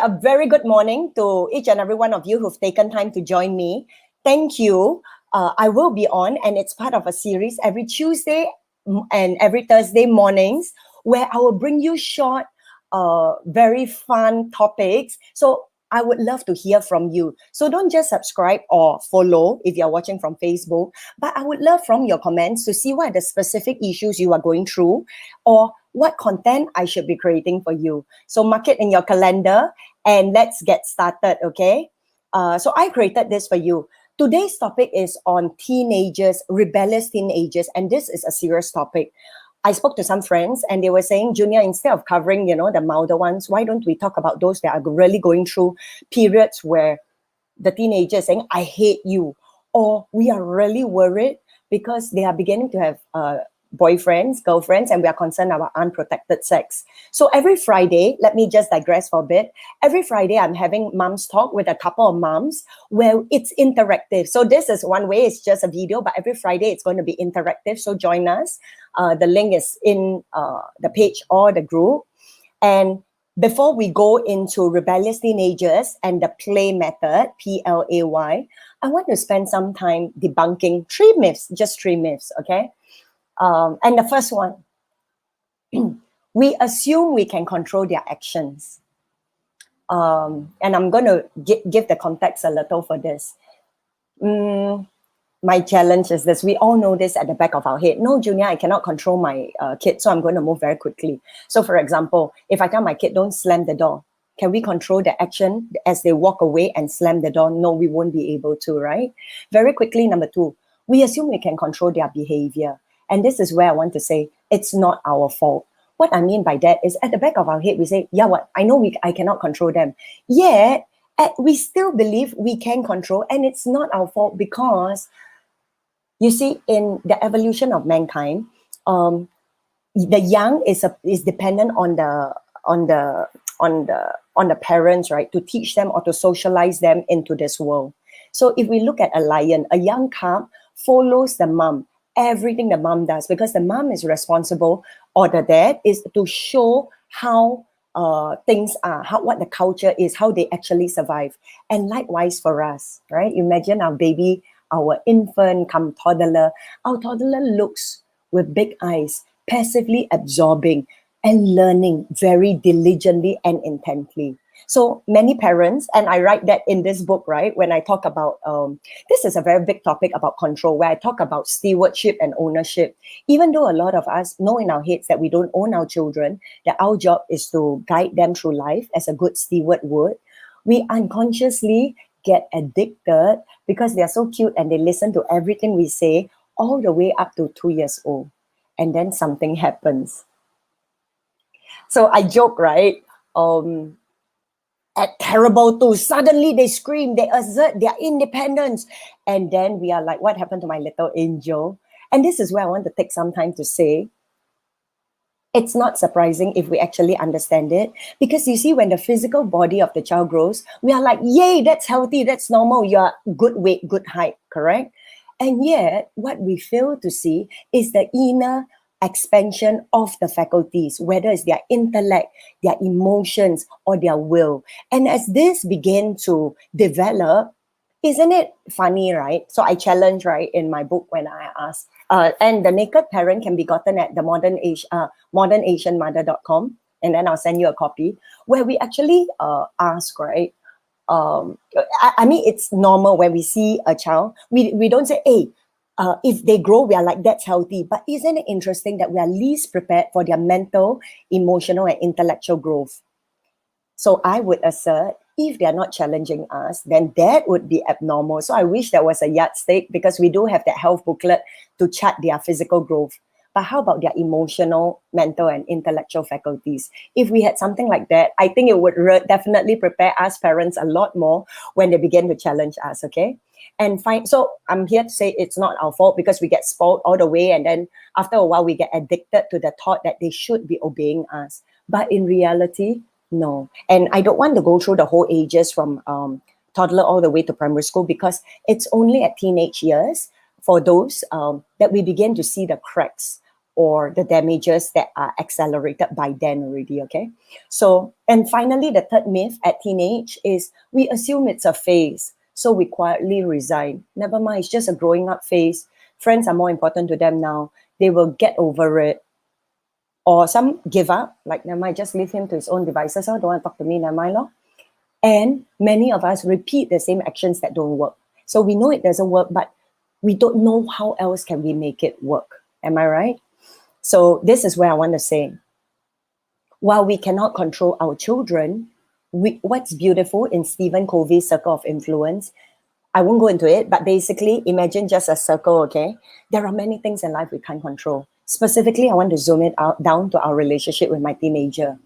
A very good morning to each and every one of you who've taken time to join me. Thank you. I will be on, and it's part of a series every Tuesday and every Thursday mornings where I will bring you short, very fun topics. So I would love to hear from you. So don't just subscribe or follow if you're watching from Facebook, but I would love from your comments to see what are the specific issues you are going through or what content I should be creating for you. So mark it in your calendar and let's get started, okay? So I created this for you. Today's topic is on teenagers, rebellious teenagers, and this is a serious topic. I spoke to some friends and they were saying, Junior, instead of covering, the milder ones, why don't we talk about those that are really going through periods where the teenagers saying, I hate you, or we are really worried because they are beginning to have boyfriends, girlfriends, and we are concerned about unprotected sex. So every Friday, let me just digress for a bit. Every Friday, I'm having moms talk with a couple of moms where it's interactive. So this is one way, it's just a video, but every Friday it's going to be interactive. So join us. The link is in the page or the group. And before we go into rebellious teenagers and the P.L.A.Y method, P.L.A.Y, I want to spend some time debunking 3 myths, just 3 myths, okay? And the first one, we assume we can control their actions. And I'm going to give the context a little for this. My challenge is this. We all know this at the back of our head. No, Junior, I cannot control my kid, so I'm going to move very quickly. So for example, if I tell my kid, don't slam the door, can we control the action as they walk away and slam the door? No, we won't be able to, right? Very quickly, number 2, we assume we can control their behavior. And this is where I want to say, it's not our fault. What I mean by that is at the back of our head, we say, yeah, what? I know I cannot control them. Yet, we still believe we can control, and it's not our fault because, you see, in the evolution of mankind, the young is dependent on the parents, right, to teach them or to socialize them into this world. So if we look at a lion, a young cub follows the mom. Everything the mom does, because the mom is responsible, or the dad is to show how things are, what the culture is, how they actually survive. And likewise for us, right? Imagine our baby, our infant, come toddler. Our toddler looks with big eyes, passively absorbing and learning very diligently and intently. So many parents, and I write that in this book, right? When I talk about, this is a very big topic about control, where I talk about stewardship and ownership. Even though a lot of us know in our heads that we don't own our children, that our job is to guide them through life as a good steward would, we unconsciously get addicted because they are so cute and they listen to everything we say all the way up to 2 years old. And then something happens. So I joke, right? At terrible too, suddenly they scream, they assert their independence. And then we are like, what happened to my little angel? And this is where I want to take some time to say, it's not surprising if we actually understand it. Because you see, when the physical body of the child grows, we are like, yay, that's healthy, that's normal, you're good weight, good height, correct? And yet, what we fail to see is the inner expansion of the faculties, whether it's their intellect, their emotions, or their will. And as this begin to develop, isn't it funny, right? So I challenge, right, in my book when I ask, and the naked parent can be gotten at the modernasianmother.com, and then I'll send you a copy, where we actually ask, right, I mean, it's normal when we see a child, we don't say, hey, if they grow, we are like, that's healthy. But isn't it interesting that we are least prepared for their mental, emotional, and intellectual growth? So I would assert, if they are not challenging us, then that would be abnormal. So I wish there was a yardstick, because we do have that health booklet to chart their physical growth. But how about their emotional, mental, and intellectual faculties? If we had something like that, I think it would definitely prepare us parents a lot more when they begin to challenge us, okay? And so I'm here to say it's not our fault, because we get spoiled all the way, and then after a while we get addicted to the thought that they should be obeying us. But in reality, no. And I don't want to go through the whole ages from toddler all the way to primary school, because it's only at teenage years for those that we begin to see the cracks or the damages that are accelerated by then already, okay? So, and finally, the third myth at teenage is we assume it's a phase, so we quietly resign. Never mind, it's just a growing up phase. Friends are more important to them now. They will get over it. Or some give up, like, never mind, just leave him to his own devices, or don't want to talk to me, never mind, lor. And many of us repeat the same actions that don't work. So we know it doesn't work, but we don't know how else can we make it work. Am I right? So this is where I want to say, while we cannot control our children, what's beautiful in Stephen Covey's circle of influence, I won't go into it, but basically imagine just a circle, okay? There are many things in life we can't control. Specifically, I want to zoom it out down to our relationship with my teenager.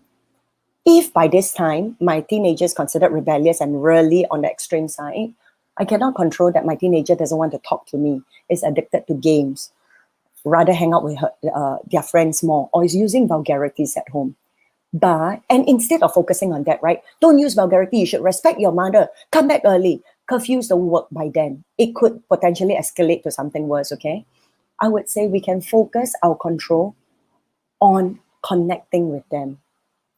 If by this time my teenager is considered rebellious and really on the extreme side, I cannot control that my teenager doesn't want to talk to me, is addicted to games, rather hang out with their friends more, or is using vulgarities at home. But, and instead of focusing on that, right, don't use vulgarity, you should respect your mother, come back early. Curfews don't work by then. It could potentially escalate to something worse, okay? I would say we can focus our control on connecting with them.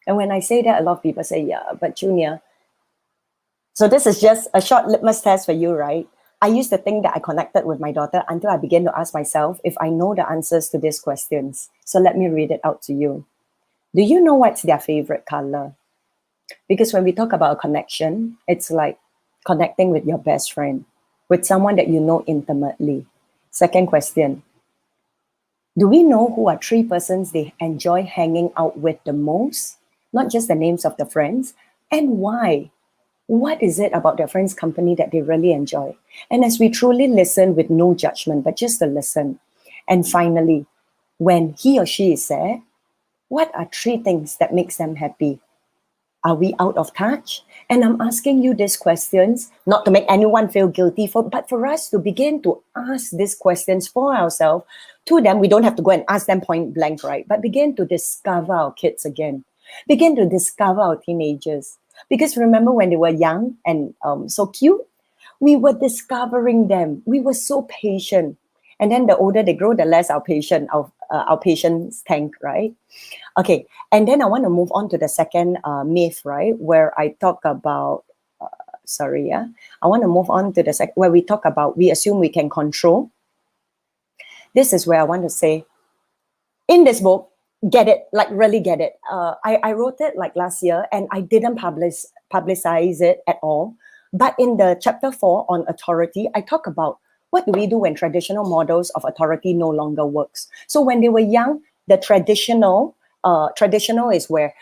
And when I say that, a lot of people say, yeah, but Junior, so this is just a short litmus test for you, right? I used to think that I connected with my daughter until I began to ask myself if I know the answers to these questions. So let me read it out to you. Do you know what's their favorite color? Because when we talk about a connection, it's like connecting with your best friend, with someone that you know intimately. Second question, do we know who are 3 persons they enjoy hanging out with the most? Not just the names of the friends, and why? What is it about their friends' company that they really enjoy? And as we truly listen with no judgment, but just to listen. And finally, when he or she is sad, what are 3 things that makes them happy? Are we out of touch? And I'm asking you these questions, not to make anyone feel guilty, but for us to begin to ask these questions for ourselves to them. We don't have to go and ask them point blank, right? But begin to discover our kids again. Begin to discover our teenagers. Because remember when they were young and so cute, we were discovering them. We were so patient. And then the older they grow, the less our patience tank, right? Okay, and then I want to move on to the second myth, right? Where I talk about, I want to move on to the where we talk about, we assume we can control. This is where I want to say, in this book, get it, like really get it. I wrote it like last year and I didn't publicize it at all. But in the chapter 4 on authority, I talk about what do we do when traditional models of authority no longer works. So when they were young, the traditional is where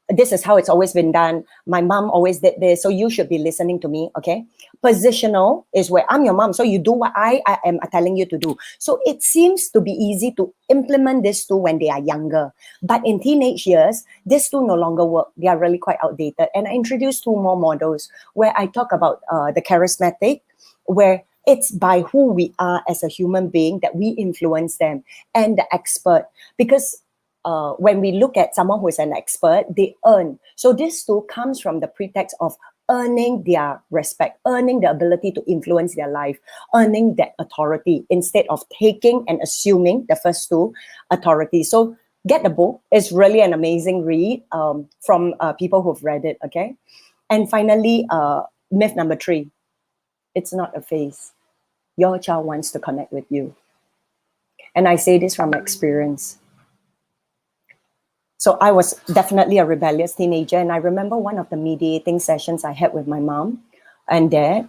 this is how it's always been done. My mom always did this, so you should be listening to me, okay? Positional is where I'm your mom, so you do what I am telling you to do. So it seems to be easy to implement this too when they are younger. But in teenage years, this too no longer work. They are really quite outdated. And I introduced 2 more models where I talk about the charismatic, where it's by who we are as a human being that we influence them, and the expert, because when we look at someone who is an expert, they earn. So this too comes from the pretext of earning their respect, earning the ability to influence their life, earning that authority instead of taking and assuming the first 2 authority. So get the book. It's really an amazing read from people who've read it, okay? And finally, myth number 3, it's not a phase. Your child wants to connect with you. And I say this from experience. So I was definitely a rebellious teenager. And I remember one of the mediating sessions I had with my mom and dad.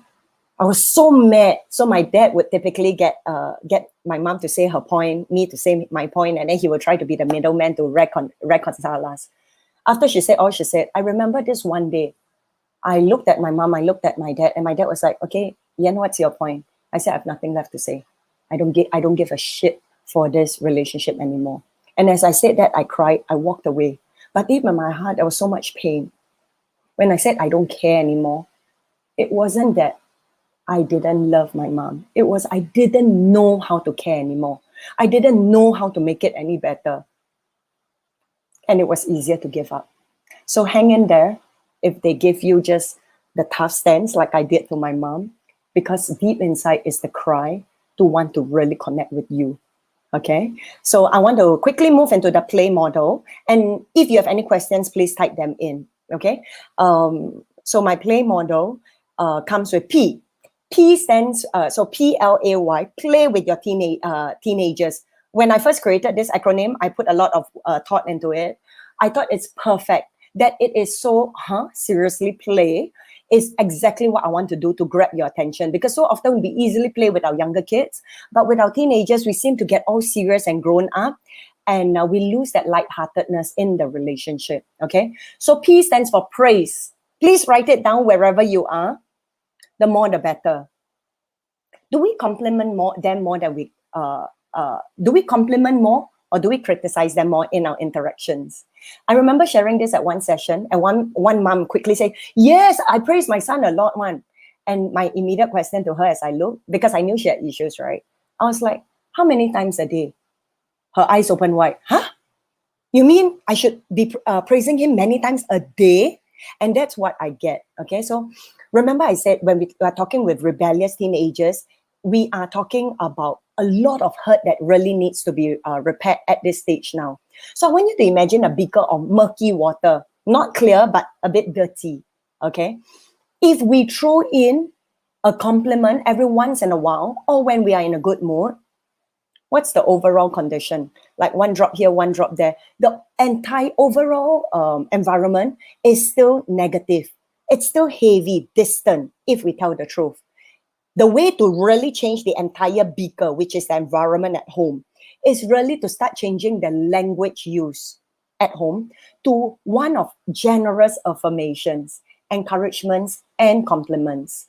I was so mad. So my dad would typically get my mom to say her point, me to say my point, and then he would try to be the middleman to reconcile us. After she said all she said, I remember this one day, I looked at my mom, I looked at my dad, and my dad was like, okay, Ian, what's your point? I said, I have nothing left to say. I don't give a shit for this relationship anymore. And as I said that, I cried, I walked away. But deep in my heart, there was so much pain. When I said I don't care anymore, it wasn't that I didn't love my mom. It was I didn't know how to care anymore. I didn't know how to make it any better. And it was easier to give up. So hang in there if they give you just the tough stance like I did to my mom, because deep inside is the cry to want to really connect with you. Okay, so I want to quickly move into the play model. And if you have any questions, please type them in. Okay, so my play model comes with P. P stands, so P.L.A.Y, play with your teenagers. When I first created this acronym, I put a lot of thought into it. I thought it's perfect that it is so, seriously play is exactly what I want to do to grab your attention, because so often we easily play with our younger kids, but with our teenagers, we seem to get all serious and grown up, and we lose that lightheartedness in the relationship. Okay, so P stands for praise. Please write it down wherever you are. The more, the better. Do we compliment them more than we do we compliment more, or do we criticize them more in our interactions? I remember sharing this at one session, and one mom quickly said, "Yes, I praise my son a lot, one." And my immediate question to her as I looked, because I knew she had issues, right? I was like, "How many times a day?" Her eyes open wide. Huh? You mean I should be praising him many times a day? And that's what I get. Okay, so remember I said when we are talking with rebellious teenagers, we are talking about a lot of hurt that really needs to be repaired at this stage now. So I want you to imagine a beaker of murky water, not clear, but a bit dirty. Okay, if we throw in a compliment every once in a while, or when we are in a good mood, what's the overall condition? Like one drop here, one drop there. The entire overall environment is still negative. It's still heavy, distant, if we tell the truth. The way to really change the entire beaker, which is the environment at home, is really to start changing the language used at home to one of generous affirmations, encouragements, and compliments.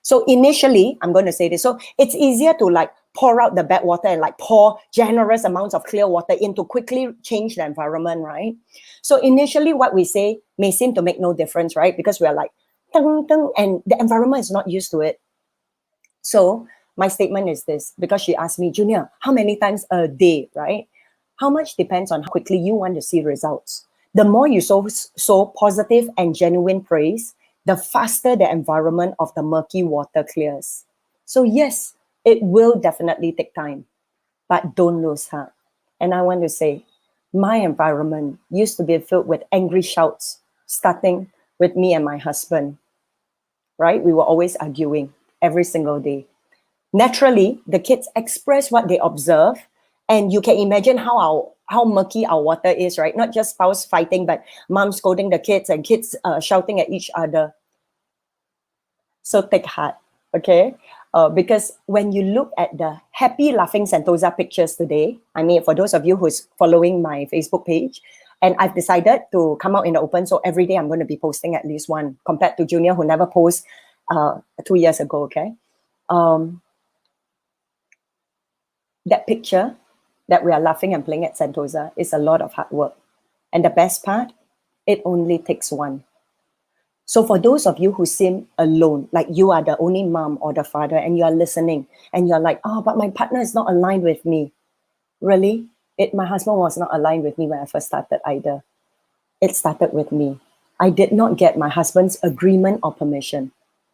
So initially, I'm going to say this. So it's easier to like pour out the bad water and like pour generous amounts of clear water in to quickly change the environment, right? So initially, what we say may seem to make no difference, right? Because we're like, ding, ding, and the environment is not used to it. So my statement is this, because she asked me, Junior, how many times a day, right? How much depends on how quickly you want to see results. The more you sow positive and genuine praise, the faster the environment of the murky water clears. So yes, it will definitely take time, but don't lose heart. And I want to say, my environment used to be filled with angry shouts, starting with me and my husband, right? We were always arguing every single day. Naturally, the kids express what they observe, and you can imagine how murky our water is, right? Not just spouse fighting, but mom scolding the kids and kids shouting at each other. So take heart, okay? Because when you look at the happy laughing Sentosa pictures today, I mean, for those of you who's following my Facebook page, and I've decided to come out in the open, so every day I'm going to be posting at least one, compared to Junior who never posts 2 years ago, okay? That picture that we are laughing and playing at Sentosa is a lot of hard work. And the best part, it only takes one. So for those of you who seem alone, like you are the only mom or the father and you are listening and you're like, oh, but my partner is not aligned with me. Really? My husband was not aligned with me when I first started either. It started with me. I did not get my husband's agreement or permission.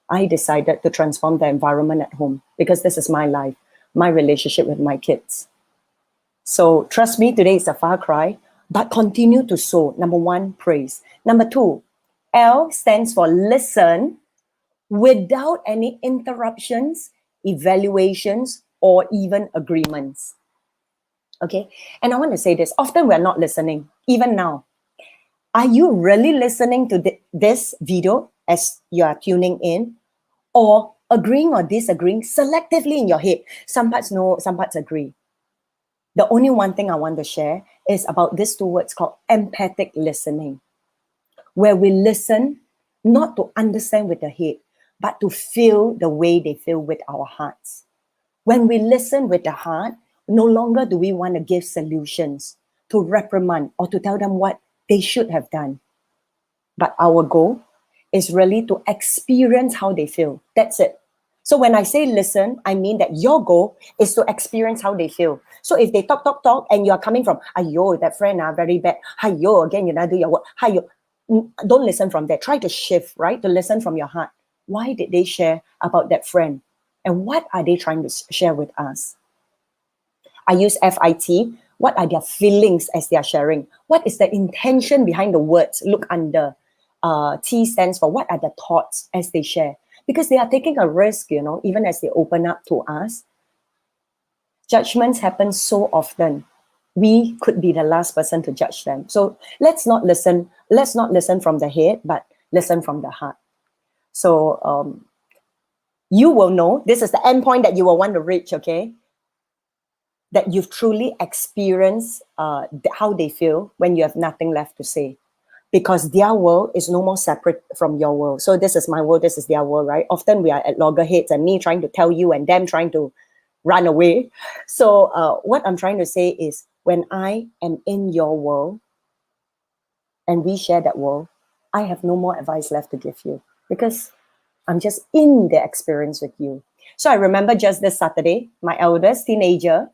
I decided to transform the environment at home because this is my life, my relationship with my kids. So trust me, today is a far cry, but continue to sow. Number one, praise. Number two, L stands for listen without any interruptions, evaluations, or even agreements. Okay, and I want to say this, often we're not listening, even now. Are you really listening to this video as you are tuning in, or agreeing or disagreeing selectively in your head? Some parts no, some parts agree. The only one thing I want to share is about these two words called empathic listening, where we listen not to understand with the head, but to feel the way they feel with our hearts. When we listen with the heart, no longer do we want to give solutions, to reprimand, or to tell them what they should have done. But our goal is really to experience how they feel. That's it. So when I say listen, I mean that your goal is to experience how they feel. So if they talk, and you're coming from, ayo, that friend very bad. Ayo, again, you know, do your work. Ayo. Don't listen from there. Try to shift, right? To listen from your heart. Why did they share about that friend? And what are they trying to share with us? I use FIT. What are their feelings as they are sharing? What is the intention behind the words? Look under. T stands for what are the thoughts as they share. Because they are taking a risk, you know, even as they open up to us. Judgments happen so often. We could be the last person to judge them. So let's not listen from the head, but listen from the heart. So you will know, this is the end point that you will want to reach, okay? That you've truly experienced how they feel when you have nothing left to say. Because their world is no more separate from your world. So this is my world, this is their world, right? Often we are at loggerheads and me trying to tell you and them trying to run away. So what I'm trying to say is when I am in your world and we share that world, I have no more advice left to give you because I'm just in the experience with you. So I remember just this Saturday, my eldest teenager,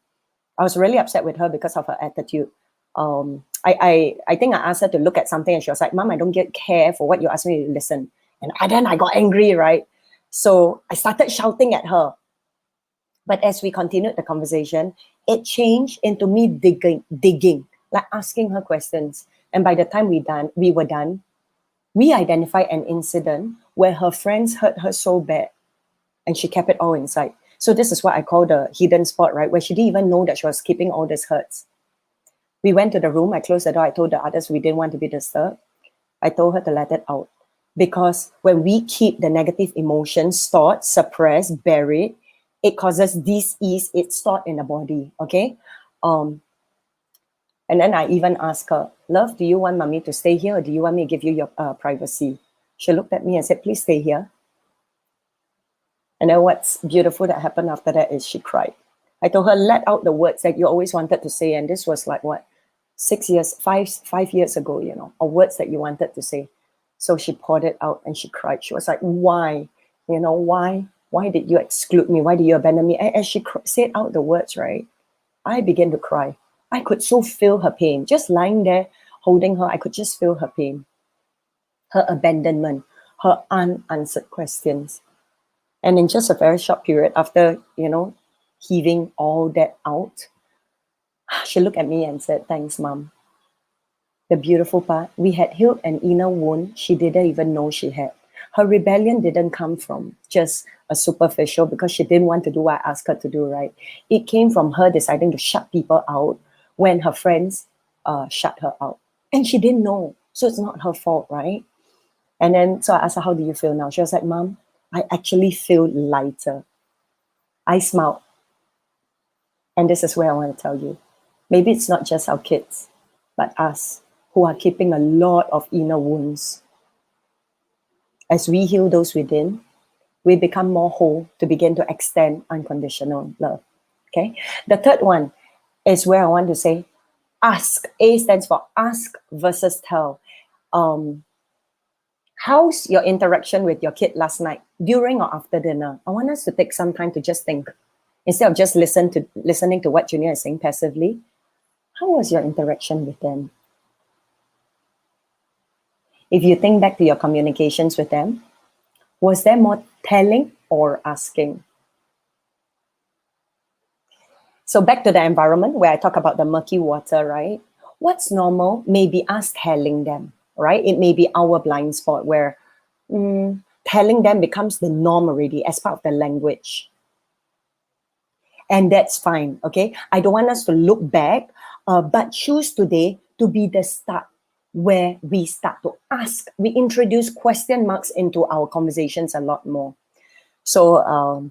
I was really upset with her because of her attitude. I think I asked her to look at something and she was like, Mom, I don't care for what you asked me to listen. And then I got angry, right? So I started shouting at her. But as we continued the conversation, it changed into me digging, like asking her questions. And by the time we were done, we identified an incident where her friends hurt her so bad and she kept it all inside. So this is what I call the hidden spot, right? Where she didn't even know that she was keeping all these hurts. We went to the room, I closed the door, I told the others we didn't want to be disturbed. I told her to let it out. Because when we keep the negative emotions stored, suppressed, buried, it causes dis-ease, it's stored in the body, okay? And then I even asked her, Love, do you want mommy to stay here or do you want me to give you your privacy? She looked at me and said, please stay here. And then what's beautiful that happened after that is she cried. I told her, let out the words that you always wanted to say. And this was like, what, 5 years ago, you know, or words that you wanted to say. So she poured it out and she cried. She was like, why? You know, why? Why did you exclude me? Why did you abandon me? And as she said out the words, right, I began to cry. I could so feel her pain. Just lying there, holding her, I could just feel her pain, her abandonment, her unanswered questions. And in just a very short period after, you know, heaving all that out, she looked at me and said, thanks, Mom. The beautiful part, we had healed an inner wound she didn't even know she had. Her rebellion didn't come from just a superficial because she didn't want to do what I asked her to do, right? It came from her deciding to shut people out when her friends shut her out. And she didn't know. So it's not her fault, right? And then, so I asked her, how do you feel now? She was like, Mom, I actually feel lighter. I smiled. And this is where I want to tell you. Maybe it's not just our kids, but us who are keeping a lot of inner wounds. As we heal those within, we become more whole to begin to extend unconditional love. Okay. The third one is where I want to say, ask. A stands for ask versus tell. How's your interaction with your kid last night, during or after dinner? I want us to take some time to just think. Instead of just listening to what Junior is saying passively, how was your interaction with them? If you think back to your communications with them, was there more telling or asking? So back to the environment where I talk about the murky water, right? What's normal may be us telling them, right? It may be our blind spot where telling them becomes the norm already as part of the language. And that's fine, okay? I don't want us to look back, but choose today to be the start where we start to ask. We introduce question marks into our conversations a lot more. So,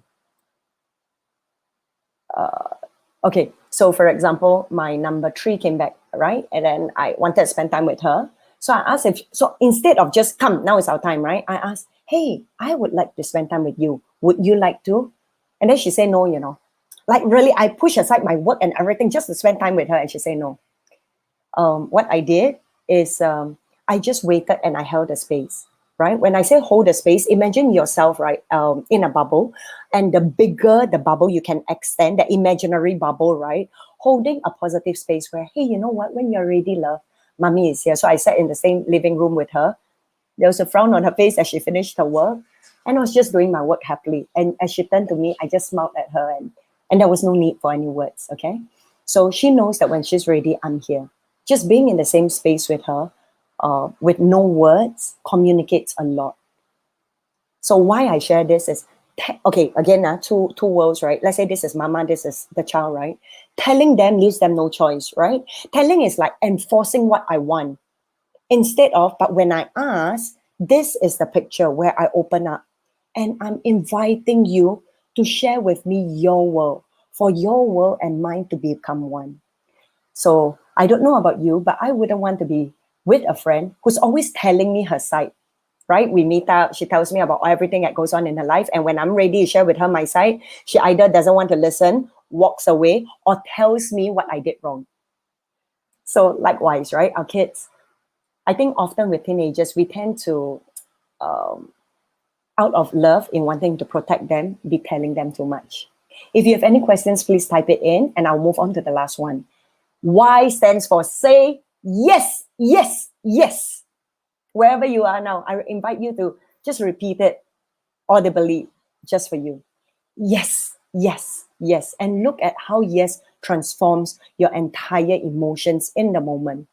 okay, so for example, my number 3 came back, right? And then I wanted to spend time with her. So I asked so instead of just come, now is our time, right? I asked, hey, I would like to spend time with you. Would you like to? And then she said no, you know. Like really, I push aside my work and everything just to spend time with her. And she said no. What I did is I just waited and I held the space, right? When I say hold the space, imagine yourself, right, in a bubble. And the bigger the bubble you can extend, the imaginary bubble, right? Holding a positive space where, hey, you know what? When you're ready, love, mommy is here. So I sat in the same living room with her. There was a frown on her face as she finished her work. And I was just doing my work happily. And as she turned to me, I just smiled at her and there was no need for any words, okay? So she knows that when she's ready, I'm here. Just being in the same space with her, with no words, communicates a lot. So why I share this is, okay, again, two worlds, right? Let's say this is mama, this is the child, right? Telling them leaves them no choice, right? Telling is like enforcing what I want. Instead of, but when I ask, this is the picture where I open up. And I'm inviting you to share with me your world, for your world and mine to become one. So I don't know about you, but I wouldn't want to be with a friend who's always telling me her side, right? We meet up, she tells me about everything that goes on in her life. And when I'm ready to share with her my side, she either doesn't want to listen, walks away, or tells me what I did wrong. So likewise, right? Our kids, I think often with teenagers, we tend to, out of love in wanting to protect them, be telling them too much. If you have any questions, please type it in and I'll move on to the last one. Y stands for say yes, yes, yes. Wherever you are now, I invite you to just repeat it audibly just for you. Yes, yes, yes. And look at how yes transforms your entire emotions in the moment.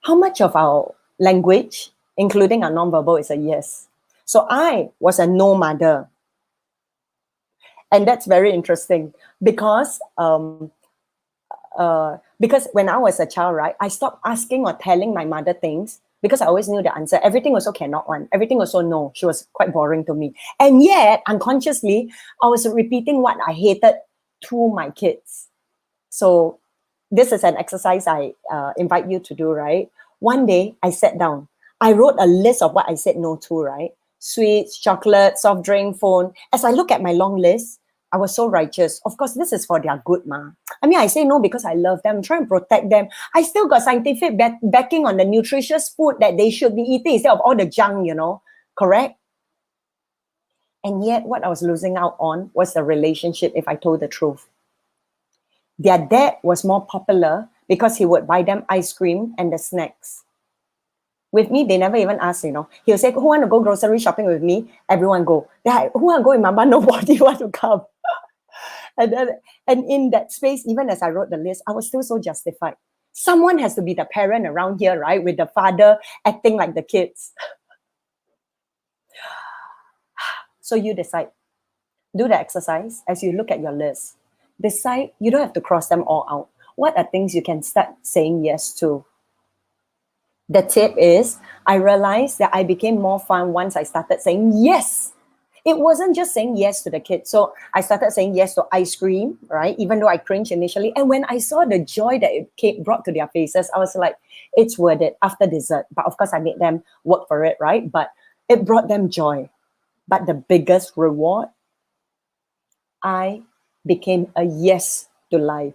How much of our language, including our nonverbal, is a yes? So I was a no mother. And that's very interesting because when I was a child, right, I stopped asking or telling my mother things because I always knew the answer. Everything also cannot one. Everything also no. She was quite boring to me. And yet, unconsciously, I was repeating what I hated to my kids. So this is an exercise I invite you to do, right? One day, I sat down. I wrote a list of what I said no to, right? Sweets, chocolate, soft drink, phone. As I look at my long list, I was so righteous. Of course, this is for their good, ma. I mean, I say no because I love them, I'm trying to protect them. I still got scientific backing on the nutritious food that they should be eating instead of all the junk, correct? And yet, what I was losing out on was the relationship if I told the truth. Their dad was more popular because he would buy them ice cream and the snacks. With me, they never even ask, He'll say, who want to go grocery shopping with me? Everyone go. Who want to go with mama? Nobody want to come. And in that space, even as I wrote the list, I was still so justified. Someone has to be the parent around here, right? With the father acting like the kids. So you decide. Do the exercise as you look at your list. Decide, you don't have to cross them all out. What are things you can start saying yes to? The tip is, I realized that I became more fun once I started saying yes. It wasn't just saying yes to the kids. So I started saying yes to ice cream, right? Even though I cringed initially. And when I saw the joy that it brought to their faces, I was like, it's worth it after dessert. But of course, I made them work for it, right? But it brought them joy. But the biggest reward, I became a yes to life.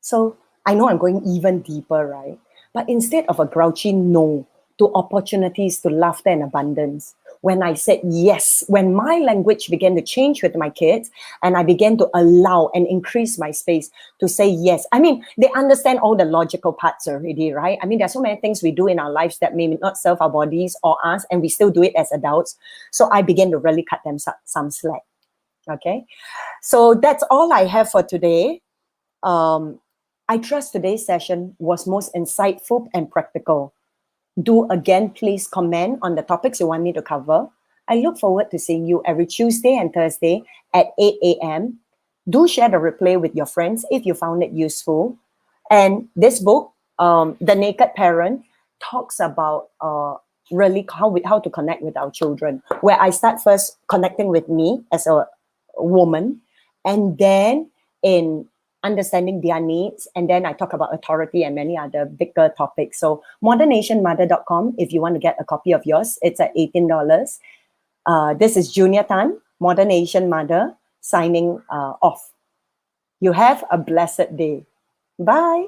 So I know I'm going even deeper, right? But instead of a grouchy no to opportunities, to laughter and abundance, when I said yes, when my language began to change with my kids and I began to allow and increase my space to say yes. I mean, they understand all the logical parts already, right? I mean, there's so many things we do in our lives that may not serve our bodies or us, and we still do it as adults. So I began to really cut them some slack. Okay, so that's all I have for today. I trust today's session was most insightful and practical. Do again, please comment on the topics you want me to cover. I look forward to seeing you every Tuesday and Thursday at 8 a.m. Do share the replay with your friends if you found it useful. And this book, The Naked Parent, talks about really how to connect with our children, where I start first connecting with me as a woman, and then in understanding their needs, and then I talk about authority and many other bigger topics. So modernationmother.com if you want to get a copy of yours. It's at $18. This is Junior Tan, Modern Asian Mother, signing off. You have a blessed day. Bye.